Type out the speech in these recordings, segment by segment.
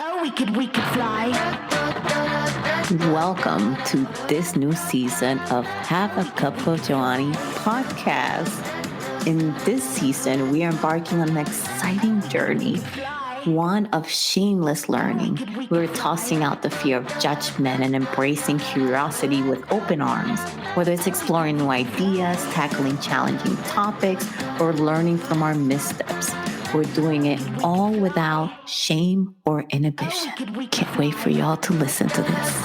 Oh, we could fly. Welcome to this new season of Have a Cup of Johanny Podcast. In this season, we are embarking on an exciting journey, one of shameless learning. We're tossing out the fear of judgment and embracing curiosity with open arms, whether it's exploring new ideas, tackling challenging topics, or learning from our missteps. We're doing it all without shame or inhibition. Can't wait for y'all to listen to this.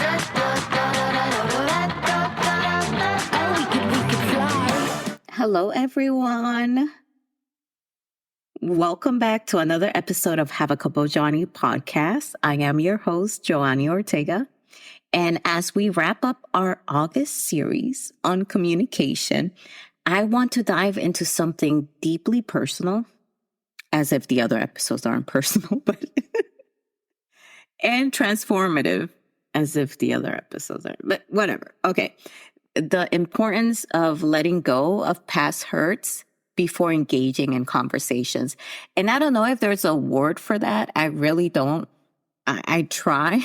Hello, everyone. Welcome back to another episode of Have a Cup of Johanny Podcast. I am your host, Johanny Ortega. And as we wrap up our August series on communication, I want to dive into something deeply personal, as if the other episodes aren't personal, but and transformative, as if the other episodes are, but whatever. Okay. The importance of letting go of past hurts before engaging in conversations. And I don't know if there's a word for that. I really don't. I try.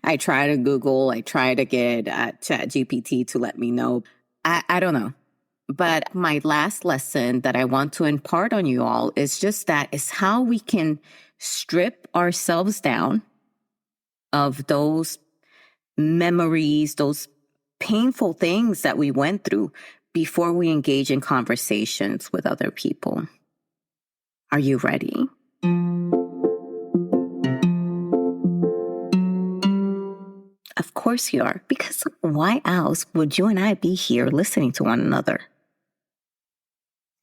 I try to Google. I try to get ChatGPT to let me know. I don't know. But my last lesson that I want to impart on you all is just that is how we can strip ourselves down of those memories, those painful things that we went through before we engage in conversations with other people. Are you ready? Of course you are, because why else would you and I be here listening to one another?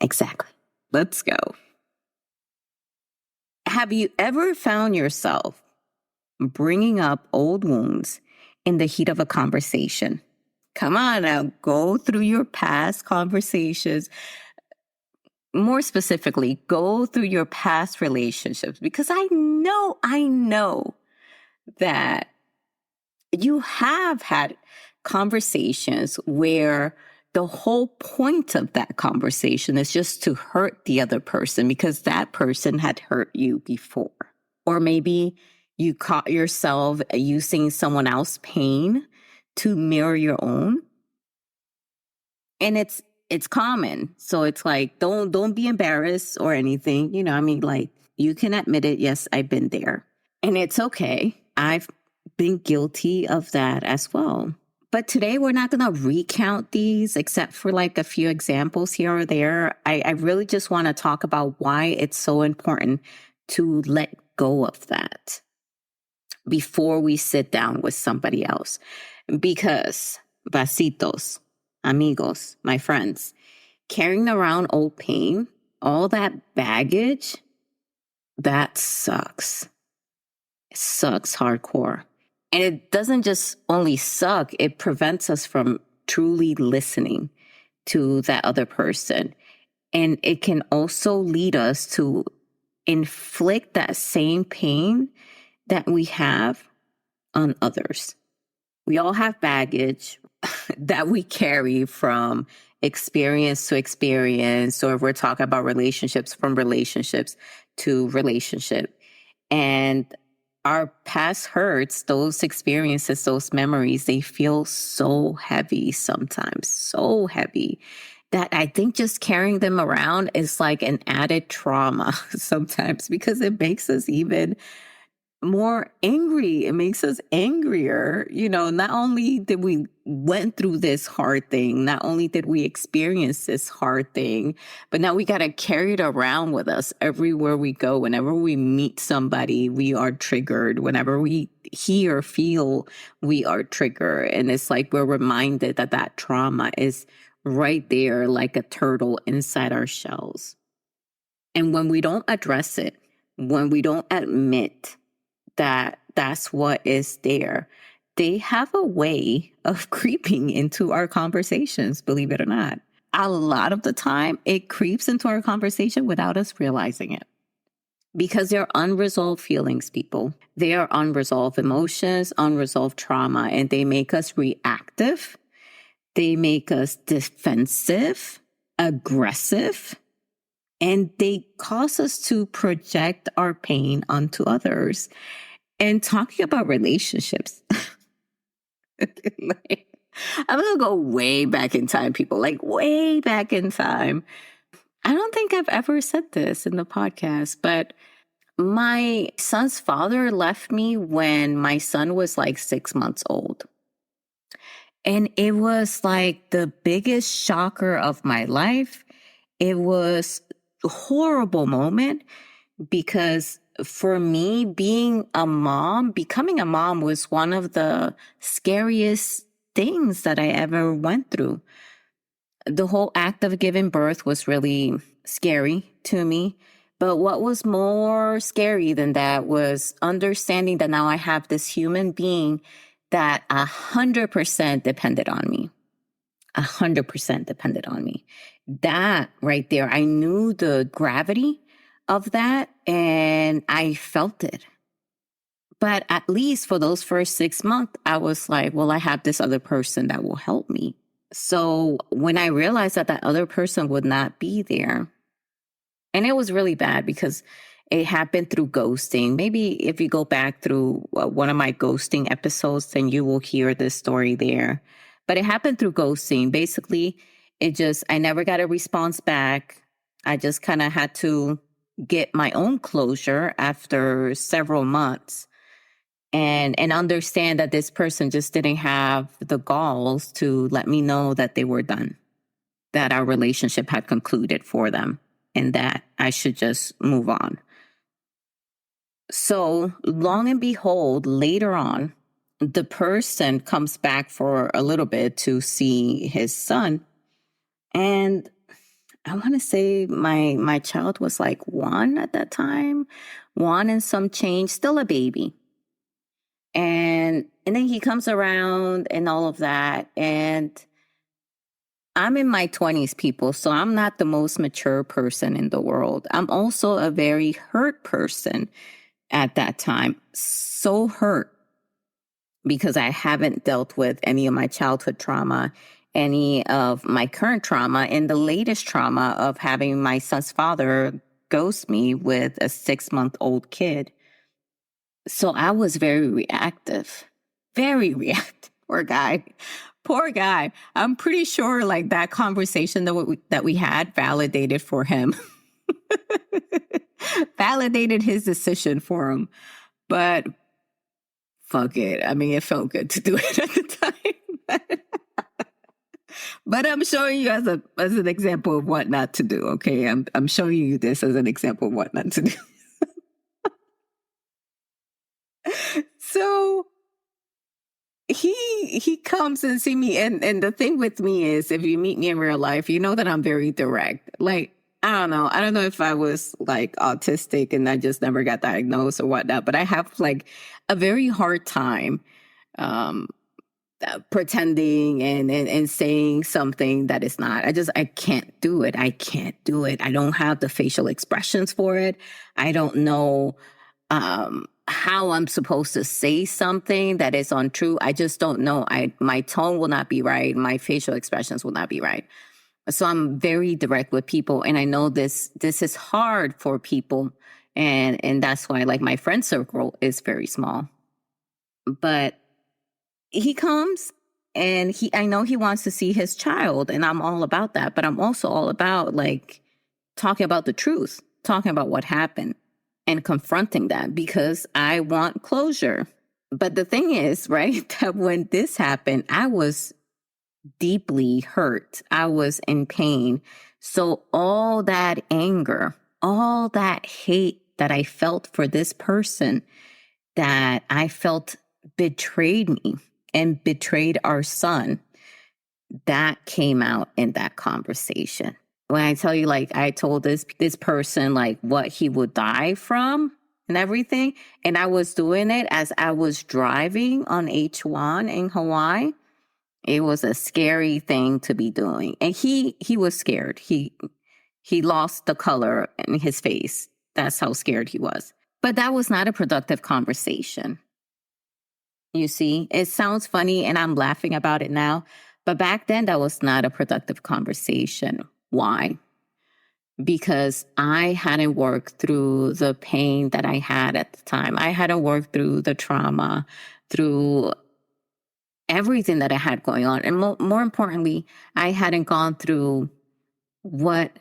Exactly. Let's go. Have you ever found yourself bringing up old wounds in the heat of a conversation? Come on now, go through your past conversations. More specifically, go through your past relationships, because I know that you have had conversations where the whole point of that conversation is just to hurt the other person because that person had hurt you before. Or maybe you caught yourself using someone else's pain to mirror your own. And it's common. So it's like, don't be embarrassed or anything. You know, I mean, like, you can admit it. Yes, I've been there. And it's okay. I've been guilty of that as well. But today we're not going to recount these except for like a few examples here or there. I really just want to talk about why it's so important to let go of that before we sit down with somebody else. Because, vasitos, amigos, my friends, carrying around old pain, all that baggage, that sucks. It sucks hardcore. And it doesn't just only suck, it prevents us from truly listening to that other person. And it can also lead us to inflict that same pain that we have on others. We all have baggage that we carry from experience to experience, or if we're talking about relationships, from relationships to relationship. And our past hurts, those experiences, those memories, they feel so heavy sometimes, so heavy that I think just carrying them around is like an added trauma sometimes, because it makes us even more angry. It makes us angrier. You know, not only did we went through this hard thing, not only did we experience this hard thing, but now we got to carry it around with us everywhere we go. Whenever we meet somebody, we are triggered. Whenever we hear, feel, we are triggered. And it's like we're reminded that that trauma is right there like a turtle inside our shells. And when we don't address it, when we don't admit that that's what is there, they have a way of creeping into our conversations, believe it or not. A lot of the time, it creeps into our conversation without us realizing it. Because they're unresolved feelings, people. They are unresolved emotions, unresolved trauma, and they make us reactive. They make us defensive, aggressive, and they cause us to project our pain onto others. And talking about relationships, like, I'm going to go way back in time, people, like way back in time. I don't think I've ever said this in the podcast, but my son's father left me when my son was like 6 months old. And it was like the biggest shocker of my life. It was a horrible moment because for me, being a mom, becoming a mom was one of the scariest things that I ever went through. The whole act of giving birth was really scary to me. But what was more scary than that was understanding that now I have this human being that 100% depended on me. 100% depended on me. That right there, I knew the gravity of that and I felt it. But at least for those first 6 months, I was like, well, I have this other person that will help me. So when I realized that that other person would not be there, and it was really bad because it happened through ghosting. Maybe if you go back through one of my ghosting episodes, then you will hear this story there. But it happened through ghosting. Basically, I never got a response back. I just kind of had to get my own closure after several months and understand that this person just didn't have the galls to let me know that they were done, that our relationship had concluded for them, and that I should just move on. So long and behold, later on, the person comes back for a little bit to see his son. And I want to say my child was like 1 at that time, 1 and some change, still a baby. And then he comes around and all of that. And I'm in my 20s, people, so I'm not the most mature person in the world. I'm also a very hurt person at that time. So hurt because I haven't dealt with any of my childhood trauma, any of my current trauma, and the latest trauma of having my son's father ghost me with a 6-month-old kid. So I was very reactive, very reactive. Poor guy. I'm pretty sure like that conversation that we had validated for him, validated his decision for him. But fuck it. I mean, it felt good to do it at the time. But I'm showing you as an example of what not to do. Okay, I'm showing you this as an example of what not to do. So he comes and see me, and the thing with me is, if you meet me in real life, you know that I'm very direct. Like, I don't know if I was like autistic and I just never got diagnosed or whatnot, but I have like a very hard time pretending and saying something that is not. I can't do it. I can't do it. I don't have the facial expressions for it. I don't know how I'm supposed to say something that is untrue. I just don't know. My tone will not be right. My facial expressions will not be right. So I'm very direct with people, and I know this is hard for people, and that's why like my friend circle is very small. But he comes and I know he wants to see his child, and I'm all about that, but I'm also all about like talking about the truth, talking about what happened and confronting that because I want closure. But the thing is, right, that when this happened, I was deeply hurt. I was in pain. So all that anger, all that hate that I felt for this person that I felt betrayed me and betrayed our son, that came out in that conversation. When I tell you, like, I told this person, like, what he would die from and everything, and I was doing it as I was driving on H1 in Hawaii. It was a scary thing to be doing. And he was scared. He lost the color in his face. That's how scared he was. But that was not a productive conversation. You see, it sounds funny and I'm laughing about it now. But back then, that was not a productive conversation. Why? because I hadn't worked through the pain that I had at the time. I hadn't worked through the trauma, through everything that I had going on. And more importantly, I hadn't gone through what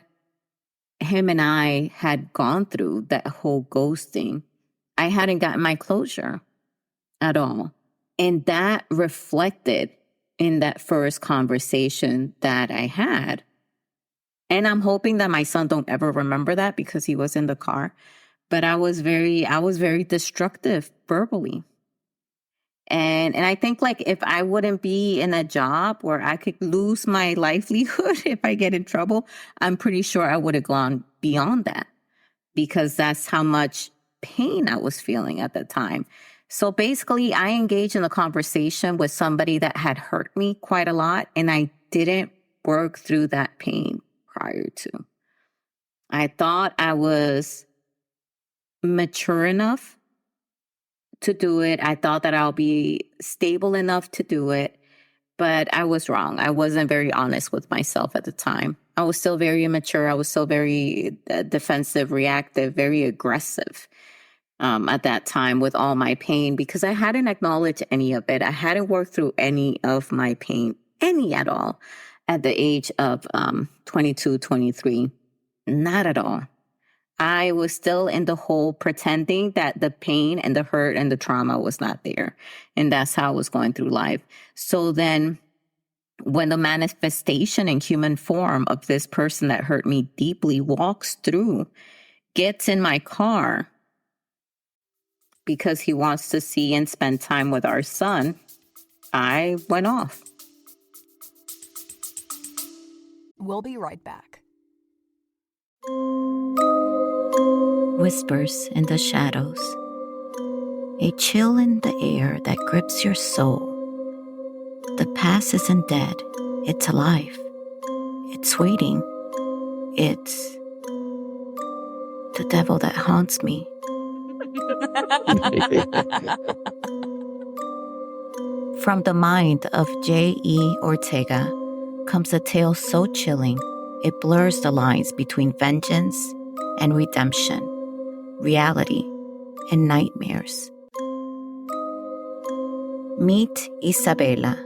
him and I had gone through, that whole ghosting. I hadn't gotten my closure at all. And that reflected in that first conversation that I had. And I'm hoping that my son don't ever remember that because he was in the car. But I was very destructive verbally. And I think like if I wouldn't be in a job where I could lose my livelihood if I get in trouble, I'm pretty sure I would have gone beyond that, because that's how much pain I was feeling at the time. So basically, I engaged in a conversation with somebody that had hurt me quite a lot, and I didn't work through that pain prior to. I thought I was mature enough to do it. I thought that I'll be stable enough to do it, but I was wrong. I wasn't very honest with myself at the time. I was still very immature. I was still very defensive, reactive, very aggressive at that time with all my pain, because I hadn't acknowledged any of it. I hadn't worked through any of my pain, any at all, at the age of 22, 23. Not at all. I was still in the hole pretending that the pain and the hurt and the trauma was not there. And that's how I was going through life. So then when the manifestation in human form of this person that hurt me deeply walks through, gets in my car because he wants to see and spend time with our son, I went off. We'll be right back. Whispers in the shadows, a chill in the air that grips your soul. The past isn't dead, it's alive. It's waiting. It's the devil that haunts me. From the mind of J.E. Ortega comes a tale so chilling, it blurs the lines between vengeance and redemption, reality and nightmares. Meet Isabela,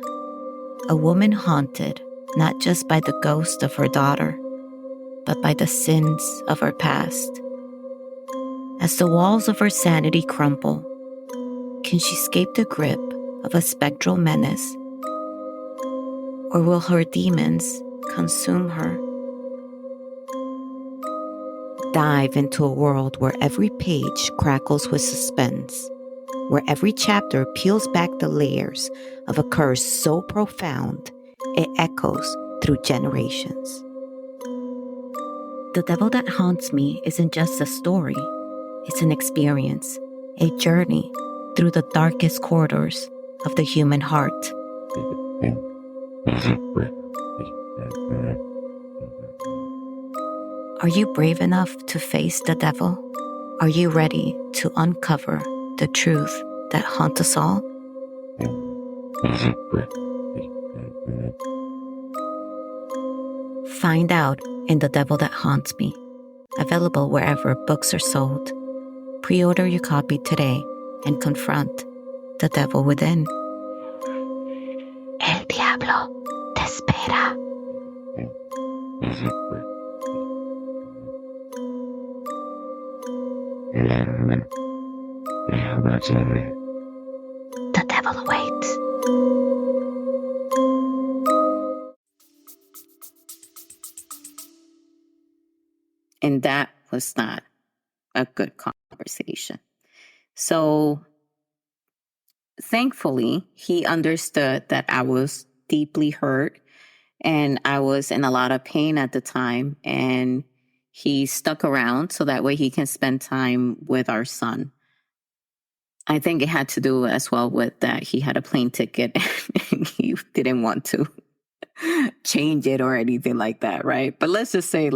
a woman haunted not just by the ghost of her daughter, but by the sins of her past. As the walls of her sanity crumble, can she escape the grip of a spectral menace? Or will her demons consume her? Dive into a world where every page crackles with suspense, where every chapter peels back the layers of a curse so profound it echoes through generations. The Devil That Haunts Me isn't just a story, it's an experience, a journey through the darkest corridors of the human heart. Are you brave enough to face the devil? Are you ready to uncover the truth that haunts us all? Find out in The Devil That Haunts Me, available wherever books are sold. Pre-order your copy today and confront the devil within. El diablo te espera. The devil awaits. And that was not a good conversation. So thankfully, he understood that I was deeply hurt and I was in a lot of pain at the time. And he stuck around so that way he can spend time with our son. I think it had to do as well with that he had a plane ticket and he didn't want to change it or anything like that, right? But let's just say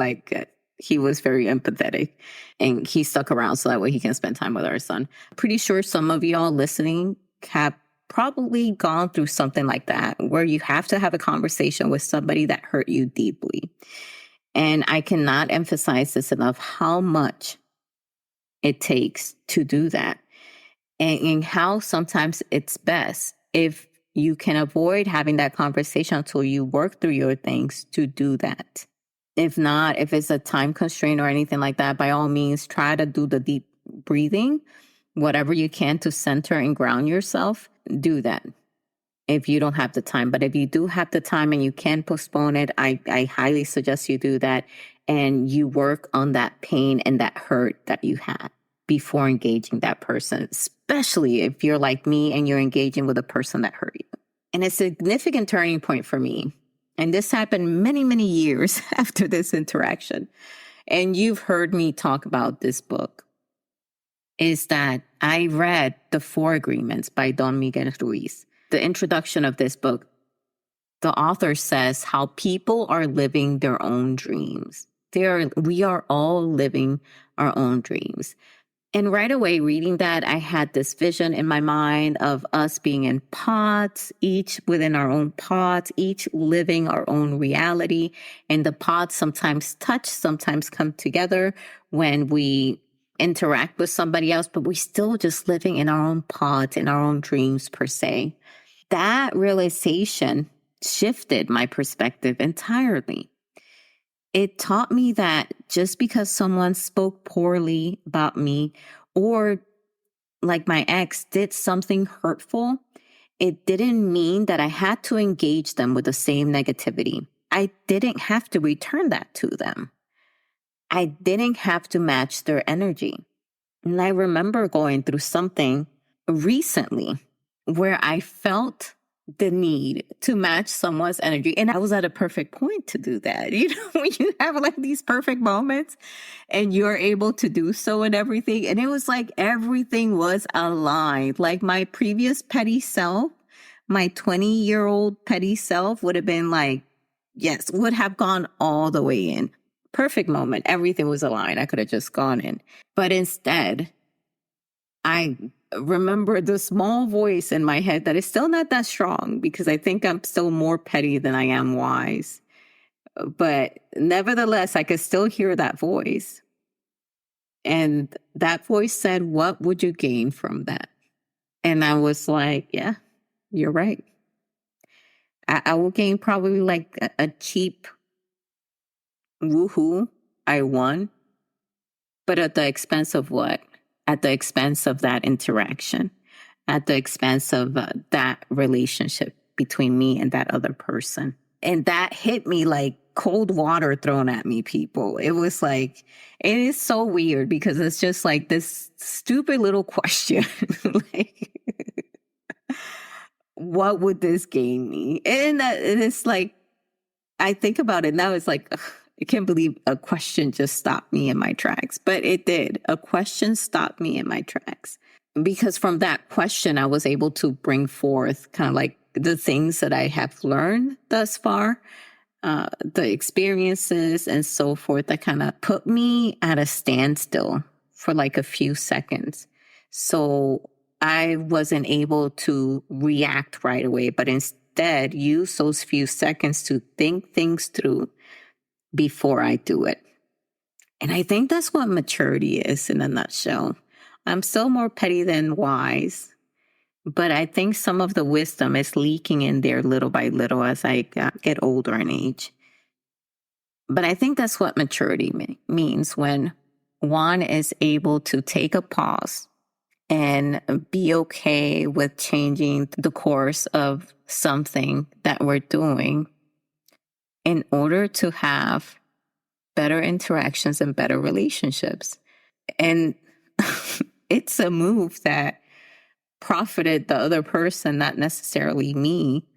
he was very empathetic and he stuck around so that way he can spend time with our son. Pretty sure some of y'all listening have probably gone through something like that, where you have to have a conversation with somebody that hurt you deeply. And I cannot emphasize this enough, how much it takes to do that. And how sometimes it's best if you can avoid having that conversation until you work through your things to do that. If not, if it's a time constraint or anything like that, by all means, try to do the deep breathing, whatever you can to center and ground yourself, do that if you don't have the time. But if you do have the time and you can postpone it, I highly suggest you do that and you work on that pain and that hurt that you had before engaging that person, especially if you're like me and you're engaging with a person that hurt you. And a significant turning point for me, and this happened many, many years after this interaction, and you've heard me talk about this book, is that I read The Four Agreements by Don Miguel Ruiz. The introduction of this book, the author says how people are living their own dreams. We are all living our own dreams. And right away, reading that, I had this vision in my mind of us being in pods, each within our own pods, each living our own reality. And the pods sometimes touch, sometimes come together when we interact with somebody else, but we're still just living in our own pods, in our own dreams per se. That realization shifted my perspective entirely. It taught me that just because someone spoke poorly about me or like my ex did something hurtful, it didn't mean that I had to engage them with the same negativity. I didn't have to return that to them. I didn't have to match their energy. And I remember going through something recently where I felt the need to match someone's energy. And I was at a perfect point to do that. You know, when you have like these perfect moments and you're able to do so and everything. And it was like everything was aligned. Like my previous petty self, my 20-year-old petty self would have been like, yes, would have gone all the way in. Perfect moment. Everything was aligned. I could have just gone in. But instead, I remember the small voice in my head that is still not that strong because I think I'm still more petty than I am wise. But nevertheless, I could still hear that voice. And that voice said, "What would you gain from that?" And I was like, yeah, you're right. I will gain probably like a cheap woohoo. I won. But at the expense of what? At the expense of that interaction, at the expense of that relationship between me and that other person. And that hit me like cold water thrown at me, people. It was like, it is so weird because it's just like this stupid little question. Like, what would this gain me? And it's like, I think about it now, it's like, ugh, I can't believe a question just stopped me in my tracks, but it did. A question stopped me in my tracks because from that question, I was able to bring forth kind of like the things that I have learned thus far, the experiences and so forth that kind of put me at a standstill for like a few seconds. So I wasn't able to react right away, but instead use those few seconds to think things through before I do it. And I think that's what maturity is in a nutshell. I'm still more petty than wise, but I think some of the wisdom is leaking in there little by little as I get older in age. But I think that's what maturity means when one is able to take a pause and be okay with changing the course of something that we're doing in order to have better interactions and better relationships. And it's a move that profited the other person, not necessarily me,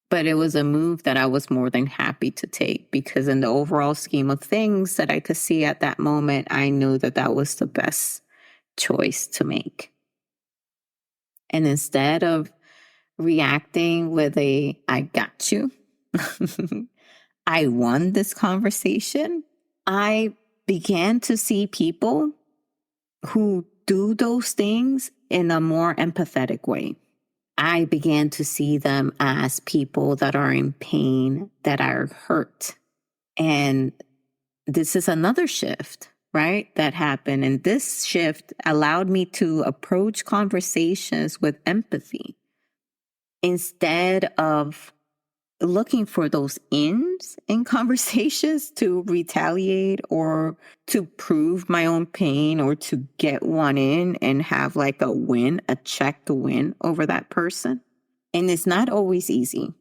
but it was a move that I was more than happy to take because in the overall scheme of things that I could see at that moment, I knew that that was the best choice to make. And instead of reacting with a, I got you, I won this conversation, I began to see people who do those things in a more empathetic way. I began to see them as people that are in pain, that are hurt. And this is another shift, right? That happened. And this shift allowed me to approach conversations with empathy instead of looking for those ends in conversations to retaliate or to prove my own pain or to get one in and have like a win, a check to win over that person. And it's not always easy.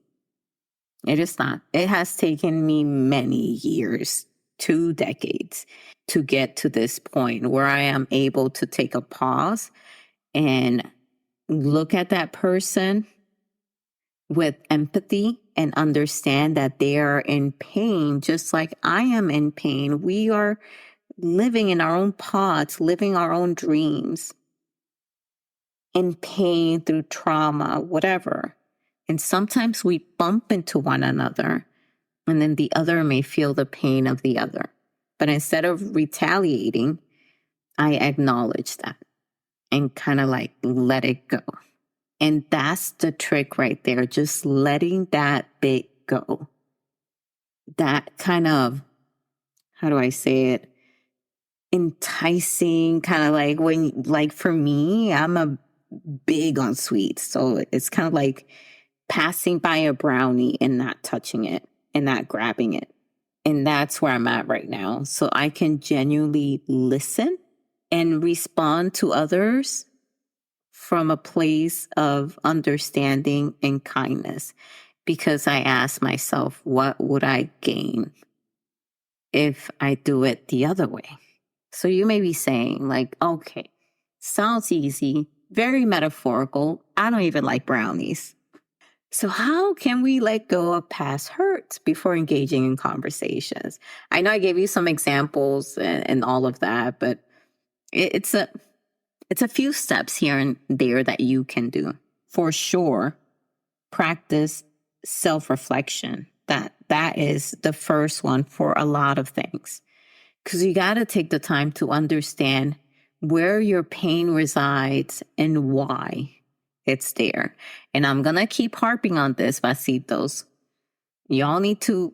It is not. It has taken me many years, 2 decades, to get to this point where I am able to take a pause and look at that person with empathy and understand that they are in pain, just like I am in pain. We are living in our own pods, living our own dreams, in pain through trauma, whatever. And sometimes we bump into one another, and then the other may feel the pain of the other. But instead of retaliating, I acknowledge that and kind of like let it go. And that's the trick right there, just letting that bit go. That kind of, how do I say it? Enticing, kind of like like for me, I'm a big on sweets. So it's kind of like passing by a brownie and not touching it and not grabbing it. And that's where I'm at right now. So I can genuinely listen and respond to others from a place of understanding and kindness, because I ask myself, what would I gain if I do it the other way? So you may be saying like, okay, sounds easy, very metaphorical. I don't even like brownies. So how can we let go of past hurts before engaging in conversations? I know I gave you some examples and all of that, but it's a few steps here and there that you can do. For sure, practice self-reflection. That is the first one for a lot of things. Because you got to take the time to understand where your pain resides and why it's there. And I'm going to keep harping on this, vasitos. Y'all need to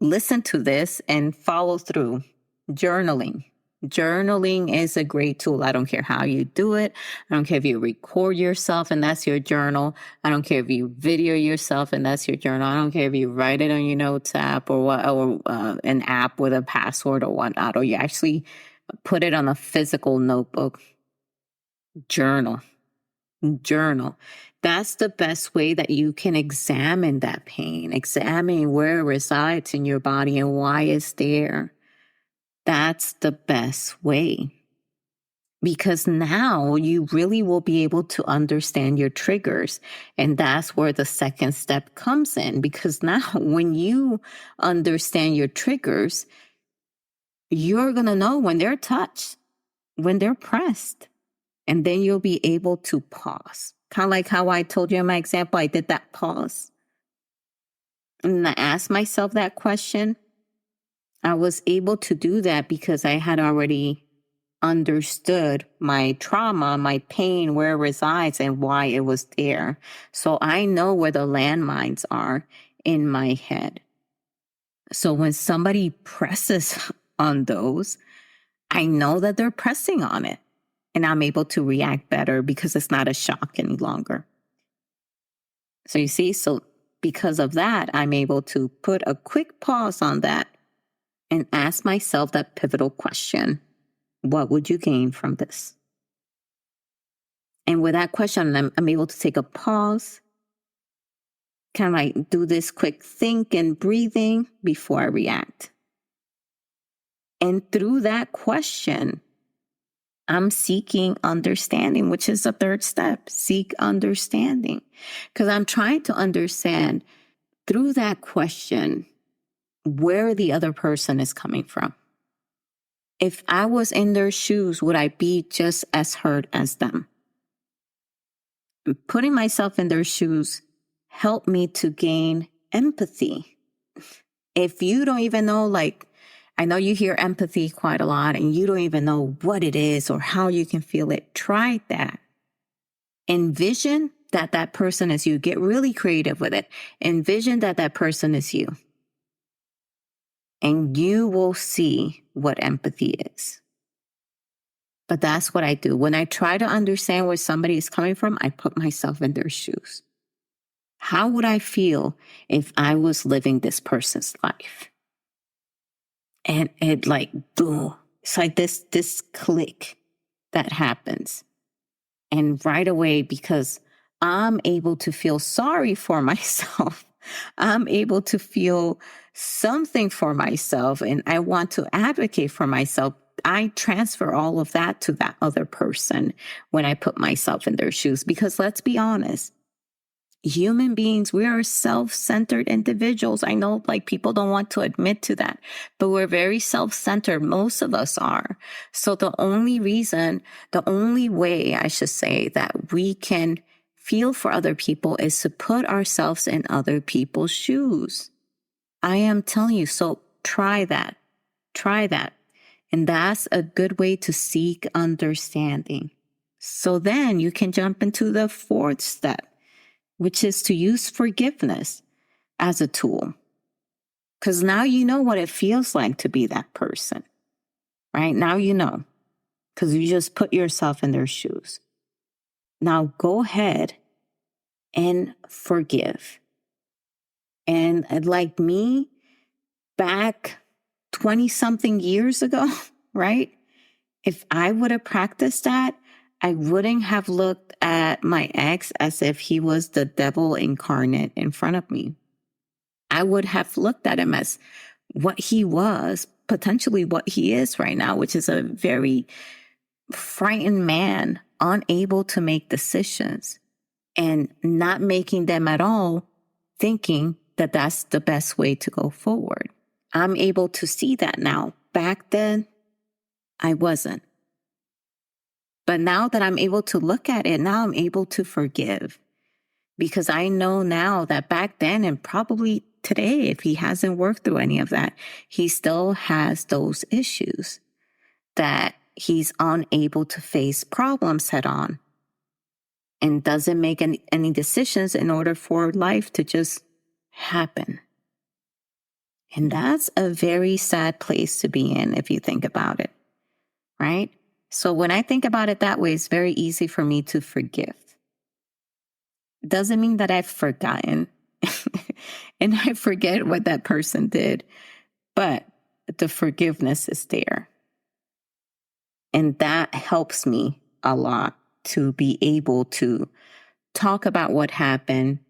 listen to this and follow through. Journaling. Journaling is a great tool. I don't care how you do it. I don't care if you record yourself and that's your journal. I don't care if you video yourself and that's your journal. I don't care if you write it on your notes app or an app with a password or whatnot, or you actually put it on a physical notebook. Journal. That's the best way that you can examine that pain, examine where it resides in your body and why it's there. That's the best way. Because now you really will be able to understand your triggers. And that's where the second step comes in. Because now when you understand your triggers, you're going to know when they're touched, when they're pressed. And then you'll be able to pause. Kind of like how I told you in my example, I did that pause. And I asked myself that question. I was able to do that because I had already understood my trauma, my pain, where it resides and why it was there. So I know where the landmines are in my head. So when somebody presses on those, I know that they're pressing on it. And I'm able to react better because it's not a shock any longer. So you see, so because of that, I'm able to put a quick pause on that and ask myself that pivotal question. What would you gain from this? And with that question, I'm able to take a pause, kind of like do this quick think and breathing before I react. And through that question, I'm seeking understanding, which is the third step. Seek understanding. Because I'm trying to understand through that question where the other person is coming from. If I was in their shoes, would I be just as hurt as them? Putting myself in their shoes helped me to gain empathy. If you don't even know, like, I know you hear empathy quite a lot and you don't even know what it is or how you can feel it. Try that. Envision that that person is you. Get really creative with it. Envision that that person is you. and you will see what empathy is. But that's what I do. When I try to understand where somebody is coming from, I put myself in their shoes. How would I feel if I was living this person's life? And it like, boom, it's like this click that happens. And right away, because I'm able to feel sorry for myself, I'm able to feel something for myself, and I want to advocate for myself, I transfer all of that to that other person when I put myself in their shoes. Because let's be honest, human beings, we are self-centered individuals. I know like people don't want to admit to that, but we're very self-centered. Most of us are. So the only way I should say that we can feel for other people is to put ourselves in other people's shoes. I am telling you, so try that. Try that. And that's a good way to seek understanding. So then you can jump into the fourth step, which is to use forgiveness as a tool. Because now you know what it feels like to be that person, right? Now you know, because you just put yourself in their shoes. Now go ahead and forgive. And like me, back 20-something years ago, right? If I would have practiced that, I wouldn't have looked at my ex as if he was the devil incarnate in front of me. I would have looked at him as what he was, potentially what he is right now, which is a very frightened man, unable to make decisions and not making them at all, thinking that that's the best way to go forward. I'm able to see that now. Back then, I wasn't. But now that I'm able to look at it, now I'm able to forgive. Because I know now that back then and probably today, if he hasn't worked through any of that, he still has those issues that he's unable to face problems head on and doesn't make any decisions in order for life to just happen. And that's a very sad place to be in if you think about it, right? So when I think about it that way, it's very easy for me to forgive. Doesn't mean that I've forgotten and I forget what that person did, but the forgiveness is there. And that helps me a lot to be able to talk about what happened.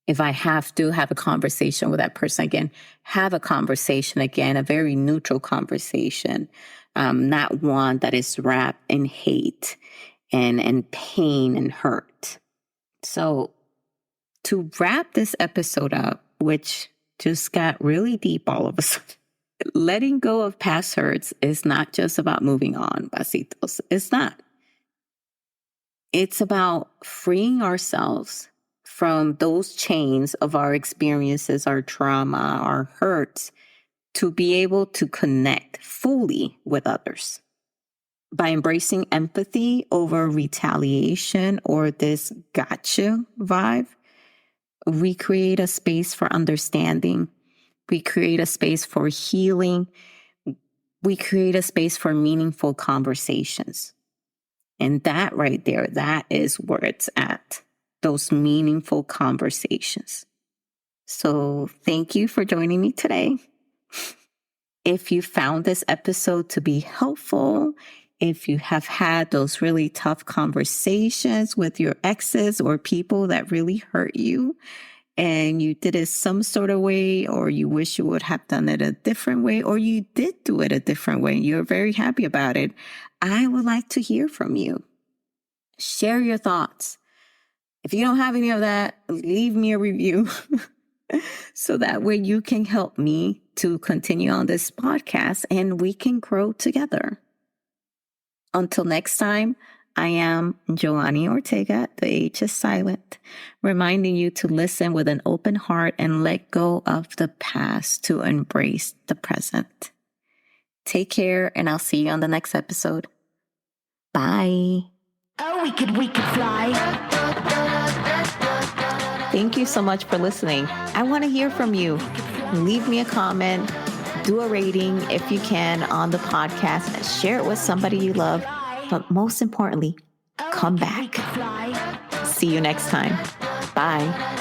If I have to have a conversation with that person again, have a conversation again, a very neutral conversation, not one that is wrapped in hate and pain and hurt. So to wrap this episode up, which just got really deep all of a sudden, letting go of past hurts is not just about moving on, pasitos. It's not. It's about freeing ourselves from those chains of our experiences, our trauma, our hurts, to be able to connect fully with others. By embracing empathy over retaliation or this gotcha vibe, we create a space for understanding. We create a space for healing. We create a space for meaningful conversations. And that right there, that is where it's at. Those meaningful conversations. So thank you for joining me today. If you found this episode to be helpful, if you have had those really tough conversations with your exes or people that really hurt you, and you did it some sort of way, or you wish you would have done it a different way, or you did do it a different way, and you're very happy about it, I would like to hear from you. Share your thoughts. If you don't have any of that, leave me a review so that way you can help me to continue on this podcast and we can grow together. Until next time, I am Johanny Ortega, the H is silent, reminding you to listen with an open heart and let go of the past to embrace the present. Take care, and I'll see you on the next episode. Bye. Oh, we could fly. Thank you so much for listening. I want to hear from you. Leave me a comment, Do a rating if you can on the podcast. Share it with somebody you love. But most importantly, come back. See you next time. Bye.